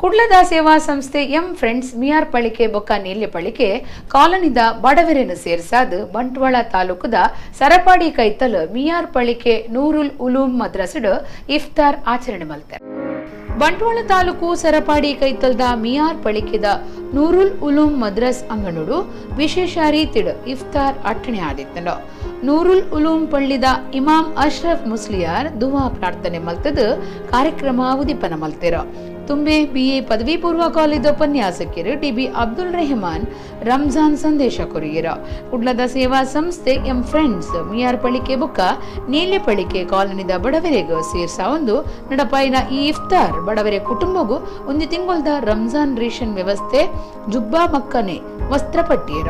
ಕುಡ್ಲದ ಸೇವಾ ಸಂಸ್ಥೆ ಎಂ ಫ್ರೆಂಡ್ಸ್ ಮಿಯಾರ್ ಪಳಿಕೆ ಬೊಕ್ಕ ನೀಲ್ಯ ಪಳಿಕೆ ಕಾಲನಿದ ಬಡವೆರೆನು ಸೇರಿಸಾದು ಬಂಟ್ವಾಳ ತಾಲೂಕುದ ಸರಪಾಡಿ ಕೈತಲ್ ಮಿಯಾರ್ ಪಳಿಕೆ ನೂರುಲ್ ಉಲೂಮ್ ಮದ್ರಸಡ್ ಇಫ್ತಾರ್ ಆಚರಣೆ ಮಲ್ತಾರೆ. ಬಂಟ್ವಾಳ ತಾಲೂಕು ಸರಪಾಡಿ ಕೈತಲ್ದ ಮಿಯಾರ್ ಪಳಿಕೆದ ನೂರುಲ್ ಉಲೂಮ್ ಮದ್ರಸ್ ಅಂಗನುಡು ವಿಶೇಷ ರೀತಿಡ್ ಇಫ್ತಾರ್ ಅಟ್ಟಣೆ ಆದಿತ್ತಂಡ. ನೂರುಲ್ ಉಲೂಮ್ ಪಳ್ಳಿದ ಇಮಾಮ್ ಅಶ್ರಫ್ ಮುಸ್ಲಿಯಾರ್ ದುವಾ ಪ್ರಾರ್ಥನೆ ಮಲ್ತದ ಕಾರ್ಯಕ್ರಮ ಉದಿಪನ ಮಲ್ತಿರ. ತುಂಬೆ BA ಪದವಿ ಪೂರ್ವ ಕಾಲೇಜ್ ಉಪನ್ಯಾಸಕರು ಟಿಬಿ ಅಬ್ದುಲ್ ರೆಹಮಾನ್ ರಂಜಾನ್ ಸಂದೇಶ ಕೊರಿಯರ. ಕುಡ್ಲದ ಸೇವಾ ಸಂಸ್ಥೆ ಎಂ ಫ್ರೆಂಡ್ಸ್ ಮಿಯಾರ್ ಪಳಿಕೆ ಬುಕ್ಕ ನೀಲ್ಯ ಪಳಿಕೆ ಕಾಲನಿದ ಬಡವರೆಗ ಸೇರ್ಸ ಒಂದು ನಡಪಾಯಿನ ಈ ಇಫ್ತಾರ್ ಬಡವರೆ ಕುಟುಂಬಗೂ ಒಂದು ತಿಂಗಳದ ರಂಜಾನ್ ರೇಷನ್ ವ್ಯವಸ್ಥೆ ಜುಬ್ಬಾ ಮಕ್ಕನೆ ವಸ್ತ್ರ ಪಟ್ಟಿಯರ.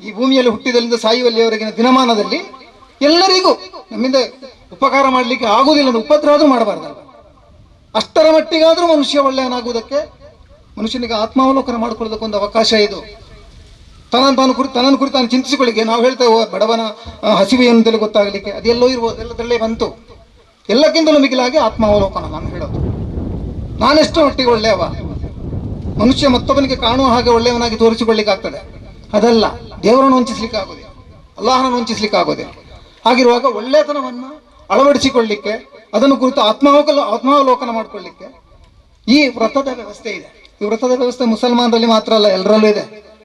ಈ ಭೂಮಿಯಲ್ಲಿ ಹುಟ್ಟಿದಲ್ಲಿಂದ ಸಾಯುವಲ್ಲಿಯವರೆಗಿನ ದಿನಮಾನದಲ್ಲಿ ಎಲ್ಲರಿಗೂ ನಮ್ಮಿಂದ ಉಪಕಾರ ಮಾಡಲಿಕ್ಕೆ ಆಗುವುದಿಲ್ಲ, ಉಪದ್ರವ ಮಾಡಬಾರ್ದಲ್ಲ. ಅಷ್ಟರ ಮಟ್ಟಿಗಾದ್ರೂ ಮನುಷ್ಯ ಒಳ್ಳೆಯನಾಗುವುದಕ್ಕೆ, ಮನುಷ್ಯನಿಗೆ ಆತ್ಮಾವಲೋಕನ ಮಾಡಿಕೊಳ್ಳೋದಕ್ಕೆ ಒಂದು ಅವಕಾಶ ಇದು. ತನ್ನನ್ನು ಕುರಿತು ತಾನು ಚಿಂತಿಸಿಕೊಳ್ಳಿಕ್ಕೆ ನಾವು ಹೇಳ್ತೇವೆ, ಬಡವನ ಹಸಿವೆ ಎಂತಲೇ ಗೊತ್ತಾಗಲಿಕ್ಕೆ ಅದೆಲ್ಲೋ ಇರ್ಬೋದು, ಎಲ್ಲದರಲ್ಲೇ ಬಂತು. ಎಲ್ಲಕ್ಕಿಂತಲೂ ಮಿಗಿಲಾಗಿ ಆತ್ಮಾವಲೋಕನ ನಾನು ಹೇಳೋದು. ನಾನೆಷ್ಟು ಮಟ್ಟಿಗೆ ಒಳ್ಳೆಯವ, ಮನುಷ್ಯ ಮತ್ತೊಬ್ಬನಿಗೆ ಕಾಣುವ ಹಾಗೆ ಒಳ್ಳೆಯವನಾಗಿ ತೋರಿಸಿಕೊಳ್ಳಿಕ್ಕೆ ಆಗ್ತದೆ. ಅದಲ್ಲ, ದೇವರನ್ನು ವಂಚಿಸ್ಲಿಕ್ಕೆ ಆಗೋದಿಲ್ಲ, ಅಲ್ಲಾಹನನ್ನು ವಂಚಿಸ್ಲಿಕ್ಕೆ ಆಗೋದಿಲ್ಲ. ಹಾಗಿರುವಾಗ ಒಳ್ಳೆತನವನ್ನು ಅಳವಡಿಸಿಕೊಳ್ಳಿಕ್ಕೆ, ಅದನ್ನು ಕುರಿತು ಆತ್ಮಾವಲೋಕನ ಮಾಡಿಕೊಳ್ಳಿಕ್ಕೆ ಈ ವ್ರತದ ವ್ಯವಸ್ಥೆ ಇದೆ. ಈ ವ್ರತದ ವ್ಯವಸ್ಥೆ ಮುಸಲ್ಮಾನರಲ್ಲಿ ಮಾತ್ರ ಅಲ್ಲ, ಎಲ್ಲರಲ್ಲೂ ಇದೆ.